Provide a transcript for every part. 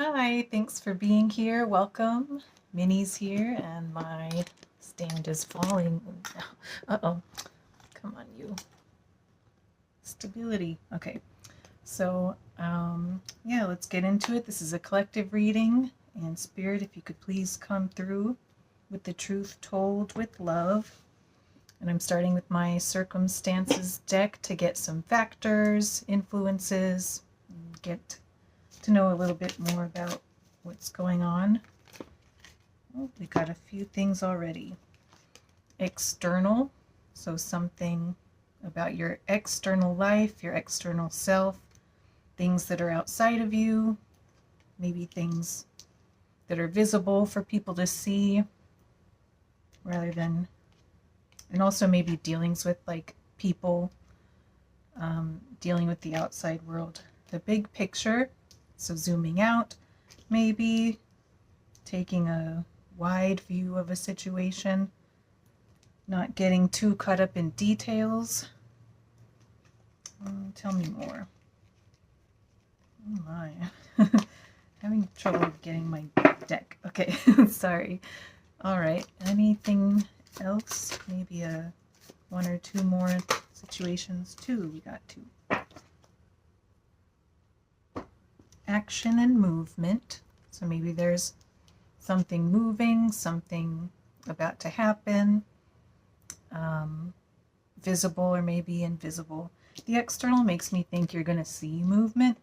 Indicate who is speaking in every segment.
Speaker 1: Hi, thanks for being here. Welcome. Minnie's here, and my stand is falling. Uh-oh. Come on, you. Stability. Okay. So, yeah, let's get into it. This is a collective reading. And Spirit, if you could please come through with the truth told with love. And I'm starting with my circumstances deck to get some factors, influences, and get to know a little bit more about what's going on. Oh, we got a few things already. External, so something about your external life, your external self, things that are outside of you, maybe things that are visible for people to see rather than, and also maybe dealings with like people, dealing with the outside world. The big picture, so zooming out, maybe taking a wide view of a situation, not getting too caught up in details. Tell me more. Oh my. Having trouble getting my deck. Okay, sorry. All right, anything else? Maybe one or two more situations. Two, we got two. Action and movement. So maybe there's something moving, something about to happen, visible or maybe invisible. The external makes me think you're going to see movement.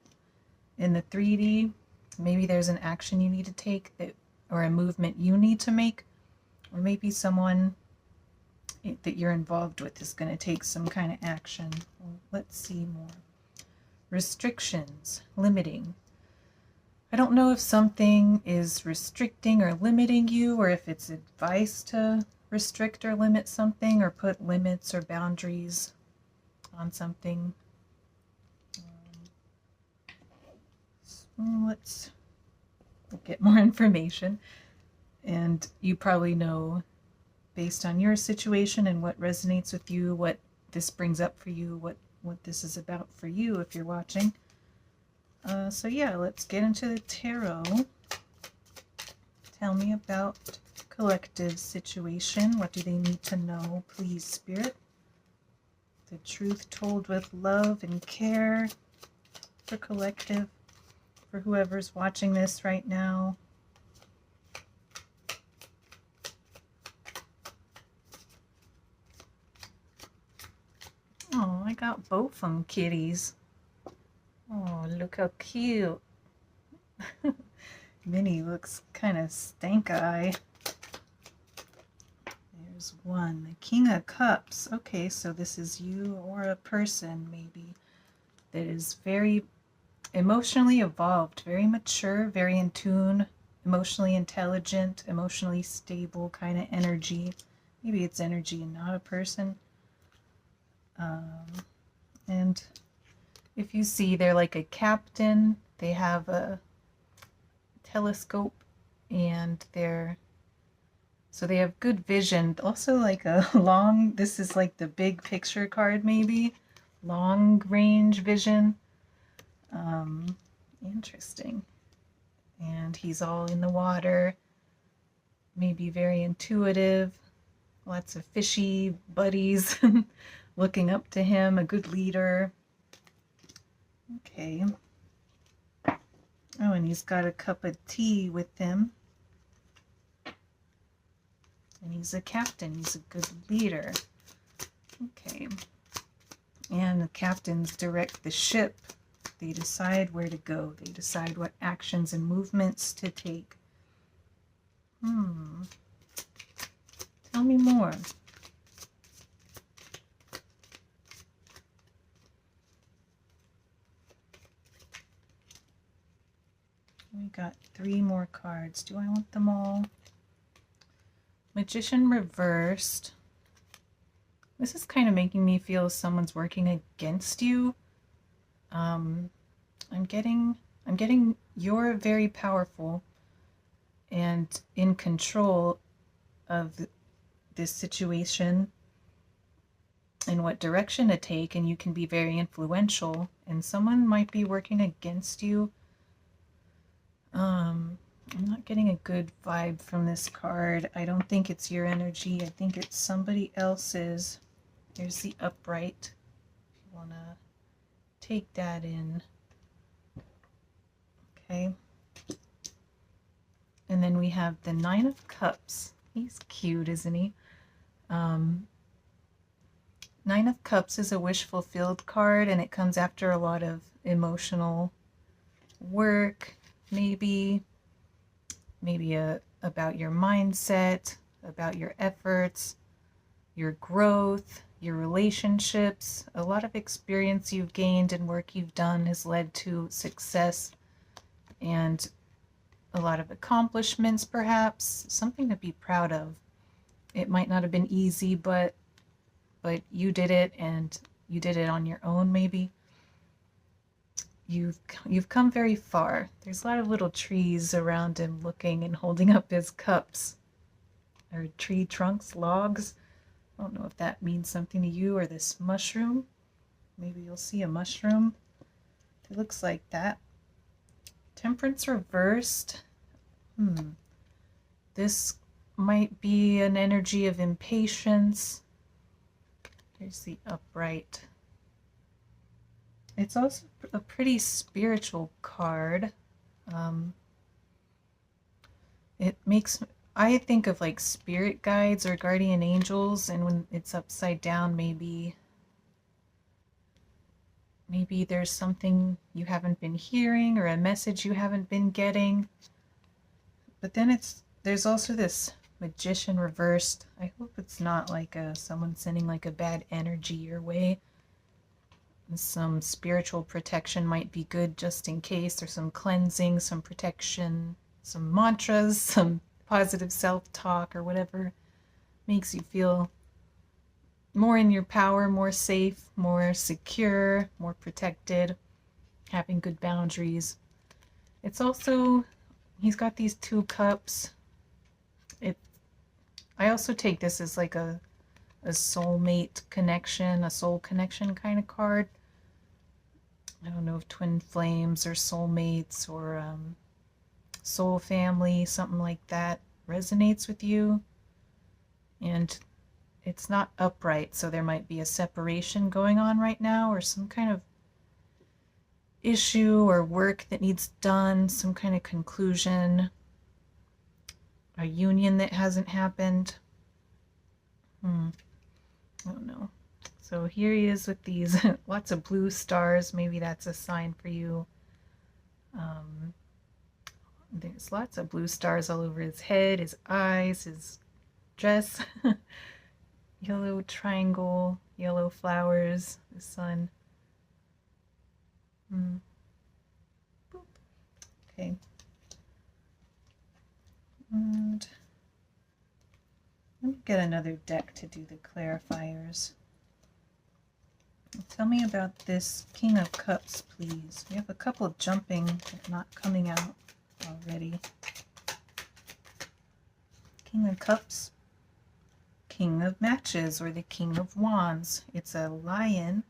Speaker 1: In the 3D, maybe there's an action you need to take or a movement you need to make, or maybe someone that you're involved with is going to take some kind of action. Well, let's see more. Restrictions, limiting. I don't know if something is restricting or limiting you, or if it's advice to restrict or limit something, or put limits or boundaries on something. Let's get more information. And you probably know, based on your situation and what resonates with you, what this brings up for you, what this is about for you if you're watching. So yeah, let's get into the tarot. Tell me about collective situation. What do they need to know, please, Spirit? The truth told with love and care for collective, for whoever's watching this right now. Oh, I got both of them kitties. Oh, look how cute. Minnie looks kind of stank-eye. There's one, the King of Cups. Okay, so this is you or a person maybe that is very emotionally evolved, very mature, very in tune, emotionally intelligent, emotionally stable kind of energy. Maybe it's energy and not a person. And if you see, they're like a captain. They have a telescope, and so they have good vision. Also like a long, this is like the big picture card maybe, long range vision. Interesting. And he's all in the water, maybe very intuitive, lots of fishy buddies looking up to him, a good leader. Okay. Oh, and he's got a cup of tea with him. And he's a captain. He's a good leader. Okay. And the captains direct the ship. They decide where to go. They decide what actions and movements to take. Tell me more. We got 3 more cards. Do I want them all? Magician reversed. This is kind of making me feel someone's working against you. I'm getting you're very powerful and in control of this situation and what direction to take, and you can be very influential, and someone might be working against you. not getting a good vibe from this card. I don't think it's your energy. I think it's somebody else's. There's the upright. If you want to take that in. Okay. And then we have the Nine of Cups. He's cute, isn't he? Nine of Cups is a wish fulfilled card, and it comes after a lot of emotional work, maybe about your mindset, about your efforts, your growth, your relationships. A lot of experience you've gained and work you've done has led to success and a lot of accomplishments, perhaps something to be proud of. It might not have been easy, but you did it, and you did it on your own. Maybe you've come very far. There's a lot of little trees around him looking and holding up his cups, or tree trunks, logs. I don't know if that means something to you, or this mushroom. Maybe you'll see a mushroom. It looks like that. Temperance reversed. This might be an energy of impatience. Here's the upright. It's also a pretty spiritual card. It makes, I think of like spirit guides or guardian angels, and when it's upside down, maybe there's something you haven't been hearing or a message you haven't been getting. But then there's also this Magician reversed. I hope it's not like someone sending like a bad energy your way. Some spiritual protection might be good just in case, or some cleansing, some protection, some mantras, some positive self-talk, or whatever makes you feel more in your power, more safe, more secure, more protected, having good boundaries. It's also, he's got these two cups. I also take this as like a soulmate connection, a soul connection kind of card. I don't know if twin flames or soulmates or soul family, something like that resonates with you. And it's not upright, so there might be a separation going on right now, or some kind of issue or work that needs done, some kind of conclusion, a union that hasn't happened. I don't know. So here he is with these lots of blue stars. Maybe that's a sign for you. There's lots of blue stars all over his head, his eyes, his dress. Yellow triangle, yellow flowers, the sun. Okay. And let me get another deck to do the clarifiers. Tell me about this King of Cups, please. We have a couple jumping, but not coming out already. King of Cups, King of Matches, or the King of Wands. It's a lion.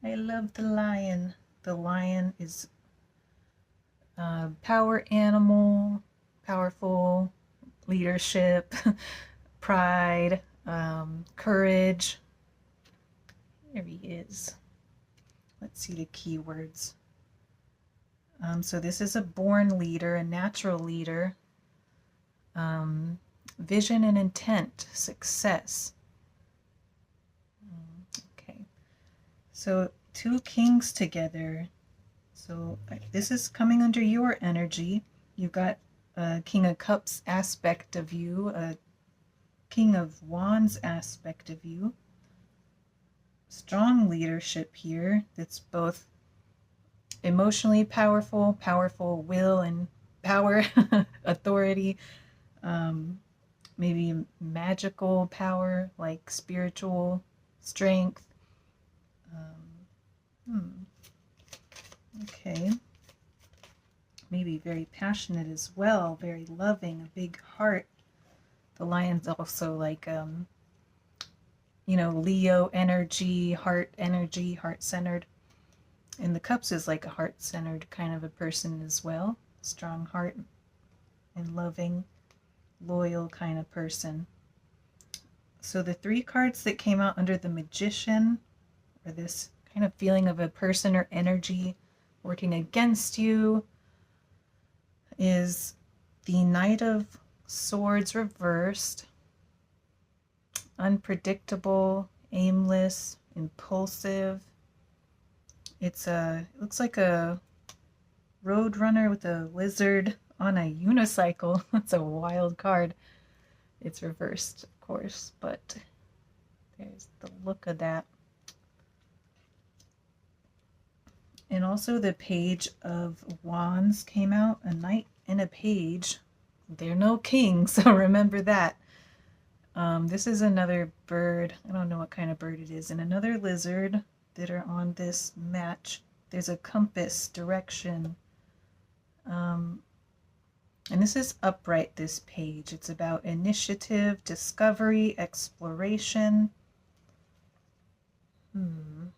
Speaker 1: I love the lion. The lion is a power animal, powerful, leadership, pride, courage. There he is. Let's see the keywords. So this is a born leader, a natural leader. Vision and intent, success. Okay. So two kings together. So this is coming under your energy. You've got a King of Cups aspect of you, a King of Wands aspect of you. Strong leadership here that's both emotionally powerful, powerful will and power, authority, maybe magical power, like spiritual strength. Okay. Maybe very passionate as well, very loving, a big heart. The lion's also like, Leo energy, heart-centered. And the cups is like a heart-centered kind of a person as well. Strong heart. and loving, loyal kind of person. So the 3 cards that came out under the Magician, or this kind of feeling of a person or energy working against you, is the Knight of Swords reversed, unpredictable, aimless, impulsive. It looks like a road runner with a lizard on a unicycle. That's a wild card. It's reversed, of course, but there's the look of that. And also the Page of Wands came out, a knight and a page. They're no king, so remember that. This is another bird. I don't know what kind of bird it is. And another lizard that are on this match. There's a compass, direction. And this is upright, this page. It's about initiative, discovery, exploration. And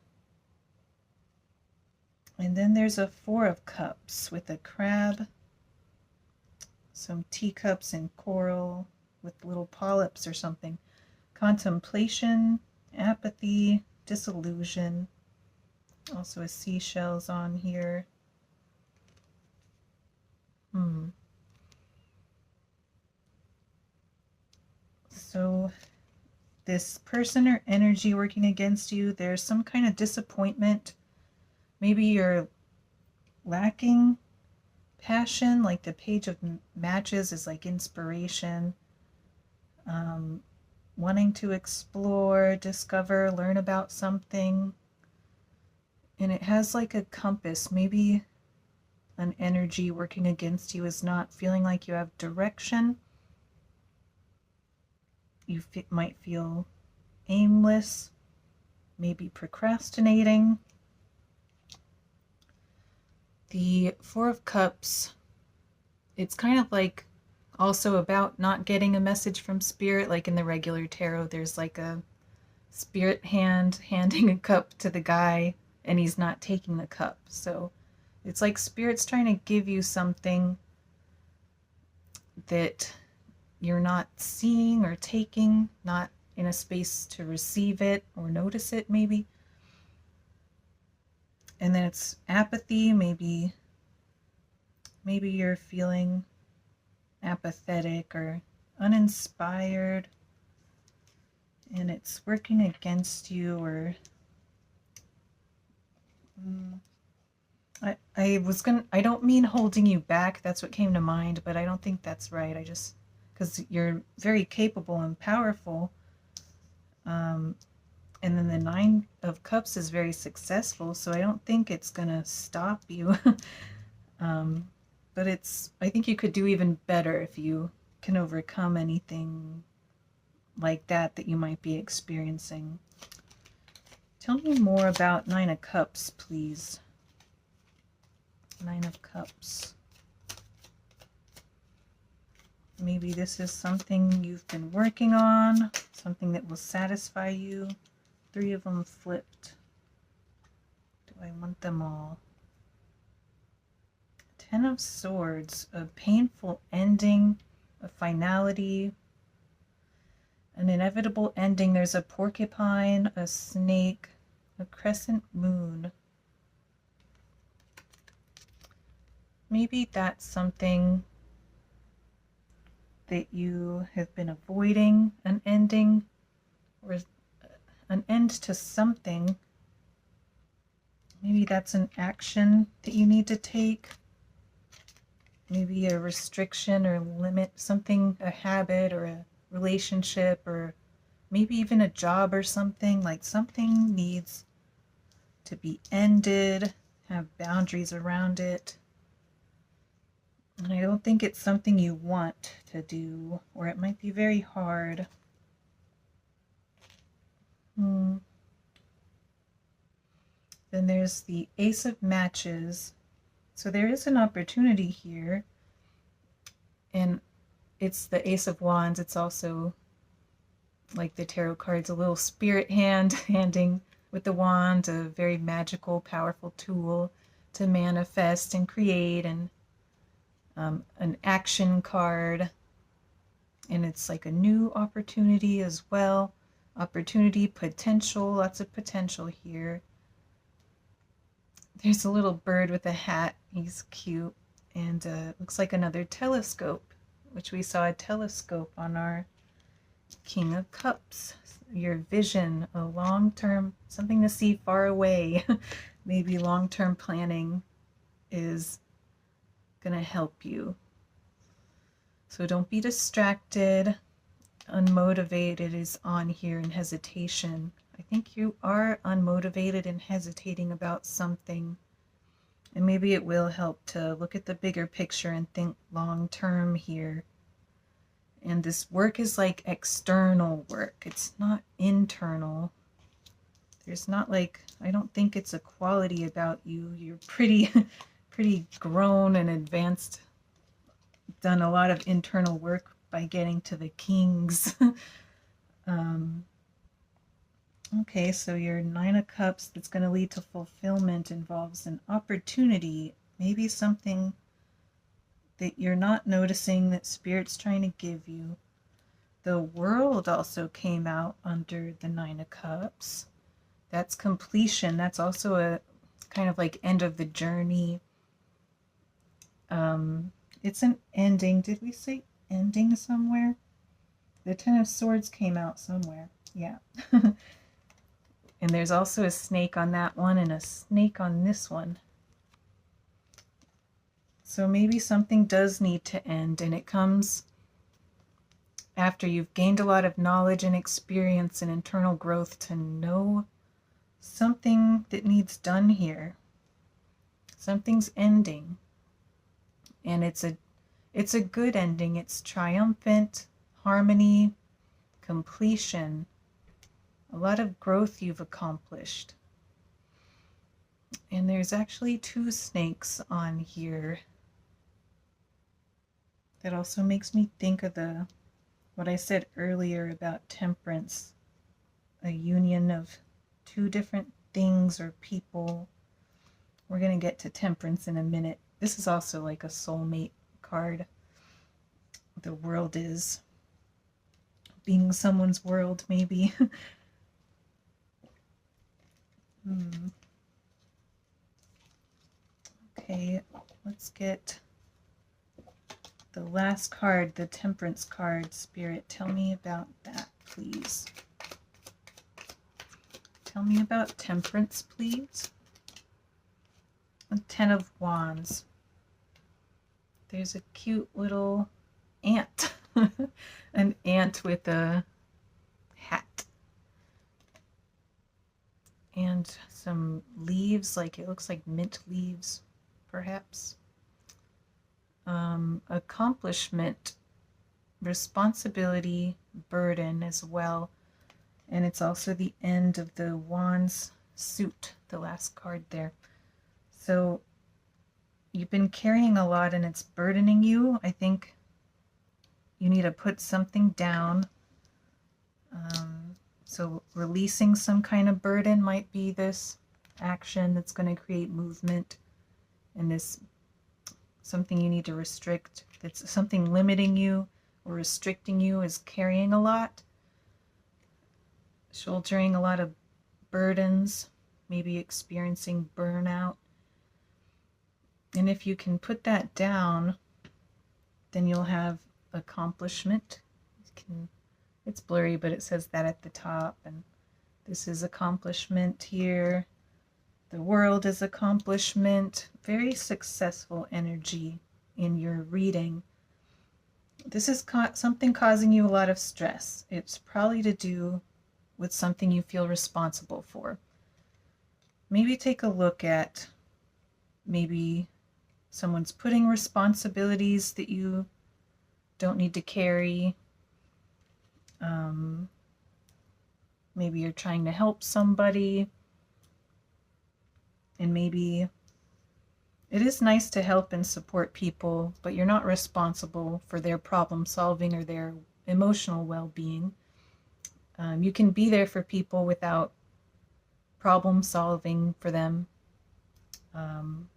Speaker 1: then there's a 4 of Cups with a crab, some teacups and coral with little polyps or something. Contemplation, apathy, disillusion. Also a seashells on here. So this person or energy working against you, there's some kind of disappointment. Maybe you're lacking passion, like the Page of Matches is like inspiration, wanting to explore, discover, learn about something. And it has like a compass. Maybe an energy working against you is not feeling like you have direction. You might feel aimless, maybe procrastinating. The 4 of Cups, it's kind of like also about not getting a message from spirit. Like in the regular tarot, there's like a spirit hand handing a cup to the guy and he's not taking the cup. So it's like spirit's trying to give you something that you're not seeing or taking, not in a space to receive it or notice it maybe. And then it's apathy. Maybe you're feeling apathetic or uninspired and it's working against you, or I don't mean holding you back. That's what came to mind, but I don't think that's right. Because you're very capable and powerful. And then the 9 of Cups is very successful, so I don't think it's gonna stop you. But I think you could do even better if you can overcome anything like that you might be experiencing. Tell me more about 9 of Cups, please. 9 of Cups. Maybe this is something you've been working on, something that will satisfy you. 3 of them flipped. Do I want them all? 10 of Swords, a painful ending, a finality, an inevitable ending. There's a porcupine, a snake, a crescent moon. Maybe that's something that you have been avoiding, an ending, or an end to something. Maybe that's an action that you need to take. Maybe a restriction or limit, something, a habit or a relationship, or maybe even a job or something. Like something needs to be ended, have boundaries around it. And I don't think it's something you want to do, or it might be very hard. Then there's the Ace of Matches. So there is an opportunity here. And it's the Ace of Wands. It's also like the tarot cards, a little spirit hand handing with the wand, a very magical, powerful tool to manifest and create and an action card, and it's like a new opportunity as well. Opportunity, potential, lots of potential here. There's a little bird with a hat. He's cute. And looks like another telescope, which we saw a telescope on our King of Cups. Your vision, a long-term, something to see far away. Maybe long-term planning is going to help you. So don't be distracted. Unmotivated is on here, and hesitation. I think you are unmotivated and hesitating about something. And maybe it will help to look at the bigger picture and think long term here. And this work is like external work. It's not internal. There's not like, I don't think it's a quality about you. You're pretty grown and advanced. Done a lot of internal work by getting to the Kings. Okay, so your Nine of Cups that's going to lead to fulfillment involves an opportunity, maybe something that you're not noticing that Spirit's trying to give you. The World also came out under the Nine of Cups. That's completion. That's also a kind of like end of the journey. It's an ending. Did we say ending somewhere? The Ten of Swords came out somewhere. Yeah. And there's also a snake on that one and a snake on this one. So maybe something does need to end, and it comes after you've gained a lot of knowledge and experience and internal growth to know something that needs done here. Something's ending. And it's a good ending. It's triumphant, harmony, completion. A lot of growth you've accomplished. And there's actually two snakes on here. That also makes me think of what I said earlier about temperance. A union of two different things or people. We're going to get to temperance in a minute. This is also like a soulmate card. The World is being someone's world, maybe. Okay, let's get the last card, the Temperance card. Spirit, tell me about that, please. Tell me about Temperance, please. A Ten of Wands. There's a cute little ant. An ant with a hat. And some leaves, like it looks like mint leaves, perhaps. Accomplishment, responsibility, burden as well. And it's also the end of the Wands suit, the last card there. So you've been carrying a lot and it's burdening you. I think you need to put something down. So releasing some kind of burden might be this action that's going to create movement, and this something you need to restrict, that's something limiting you or restricting you is carrying a lot, shouldering a lot of burdens, maybe experiencing burnout. And if you can put that down, then you'll have accomplishment. It's blurry, but it says that at the top, and this is accomplishment here. The World is accomplishment. Very successful energy in your reading. This is something causing you a lot of stress. It's probably to do with something you feel responsible for. Maybe take a look at maybe someone's putting responsibilities that you don't need to carry. Maybe you're trying to help somebody, and maybe it is nice to help and support people, but you're not responsible for their problem solving or their emotional well-being. You can be there for people without problem solving for them. And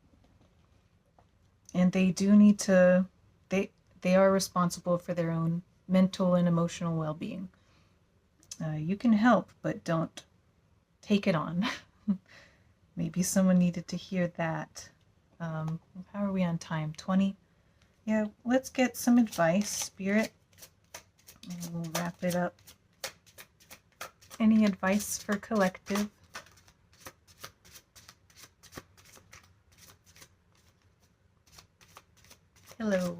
Speaker 1: And they do need to, they are responsible for their own mental and emotional well-being. You can help, but don't take it on. Maybe someone needed to hear that. How are we on time? 20? Yeah, let's get some advice, Spirit. And we'll wrap it up. Any advice for collective? Hello.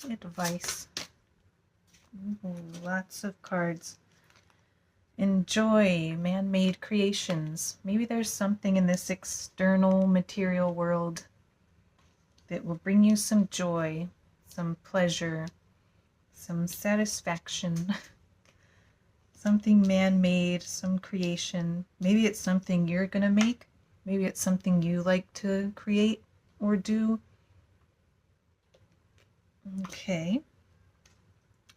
Speaker 1: Advice. Ooh, lots of cards. Enjoy man-made creations. Maybe there's something in this external material world that will bring you some joy, some pleasure, some satisfaction. Something man-made, some creation. Maybe it's something you're going to make. Maybe it's something you like to create or do. Okay.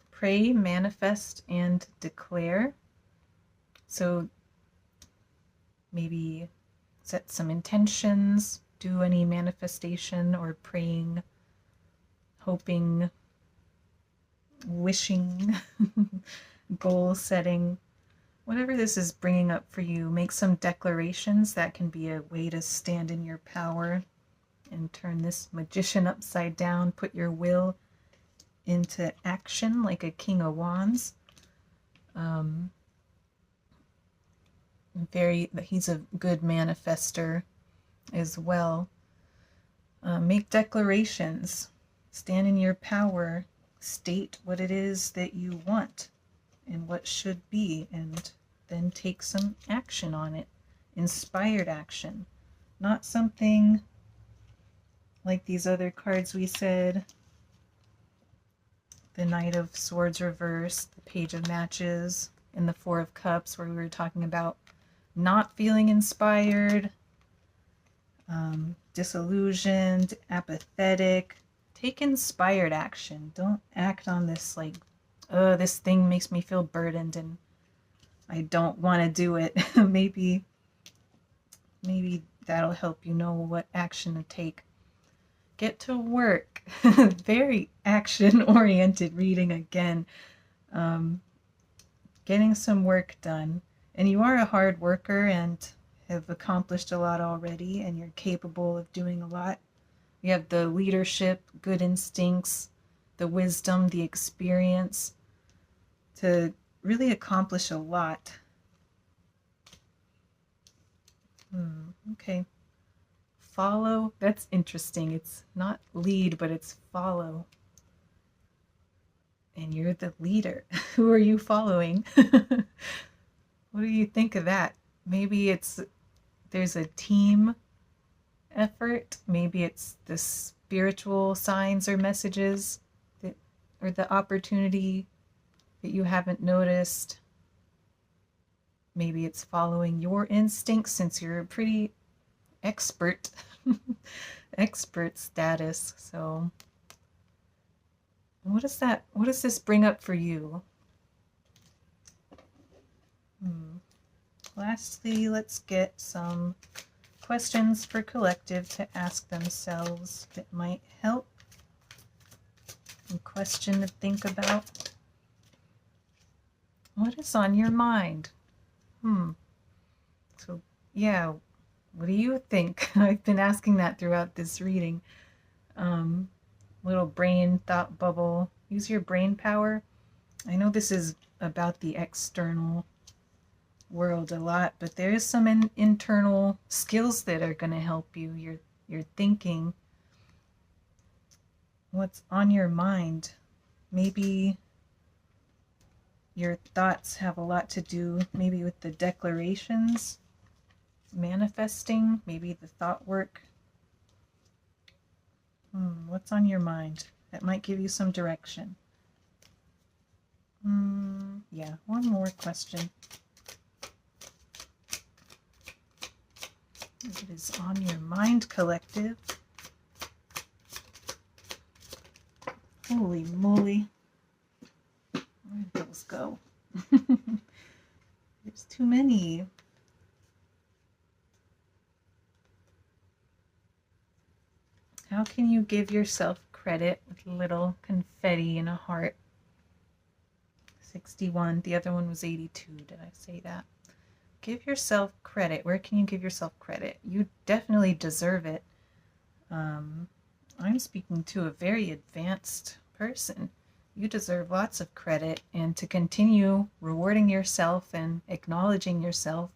Speaker 1: Pray, manifest, and declare. So maybe set some intentions, do any manifestation or praying, hoping, wishing, goal setting. Whatever this is bringing up for you, make some declarations. That can be a way to stand in your power and turn this magician upside down. Put your will into action like a King of Wands. He's a good manifester as well. Make declarations. Stand in your power. State what it is that you want and what should be, and then take some action on it. Inspired action. Not something like these other cards we said. The Knight of Swords reversed, the Page of Matches, and the Four of Cups, where we were talking about not feeling inspired, disillusioned, apathetic. Take inspired action. Don't act on this like, this thing makes me feel burdened and I don't want to do it. Maybe that'll help you know what action to take. Get to work. Very action-oriented reading again. Getting some work done. And you are a hard worker and have accomplished a lot already, and you're capable of doing a lot. You have the leadership, good instincts, the wisdom, the experience to really accomplish a lot. Okay. Follow. That's interesting. It's not lead, but it's follow. And you're the leader. Who are you following? What do you think of that? Maybe there's a team effort. Maybe it's the spiritual signs or messages or the opportunity that you haven't noticed. Maybe it's following your instincts since you're a pretty expert status. So what does this bring up for you? Lastly, let's get some questions for collective to ask themselves that might help. A question to think about. What is on your mind? So yeah, what do you think? I've been asking that throughout this reading. Little brain thought bubble. Use your brain power. I know this is about the external world a lot, but there is some internal skills that are going to help you. Your thinking. What's on your mind? Maybe your thoughts have a lot to do maybe with the declarations, manifesting, maybe the thought work. What's on your mind? That might give you some direction. Yeah, one more question. What is on your mind, collective? Holy moly. Where did those go? There's too many. How can you give yourself credit with a little confetti and a heart? 61. The other one was 82. Did I say that? Give yourself credit. Where can you give yourself credit? You definitely deserve it. I'm speaking to a very advanced person. You deserve lots of credit, and to continue rewarding yourself and acknowledging yourself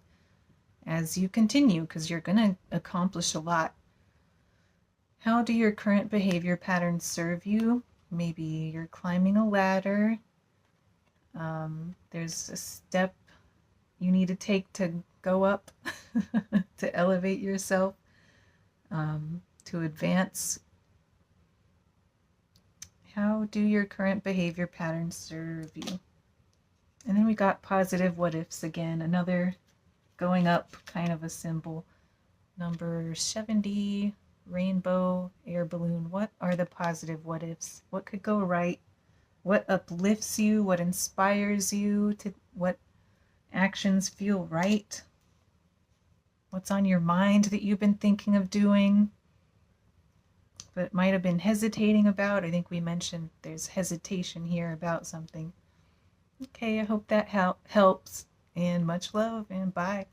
Speaker 1: as you continue, because you're going to accomplish a lot. How do your current behavior patterns serve you? Maybe you're climbing a ladder. There's a step you need to take to go up, to elevate yourself, to advance. How do your current behavior patterns serve you? And then we got positive what ifs again, another going up kind of a symbol. Number 70, rainbow, air balloon. What are the positive what ifs? What could go right? What uplifts you? What inspires you? What actions feel right? What's on your mind that you've been thinking of doing but might have been hesitating about? I think we mentioned there's hesitation here about something. Okay, I hope that helps, and much love, and bye.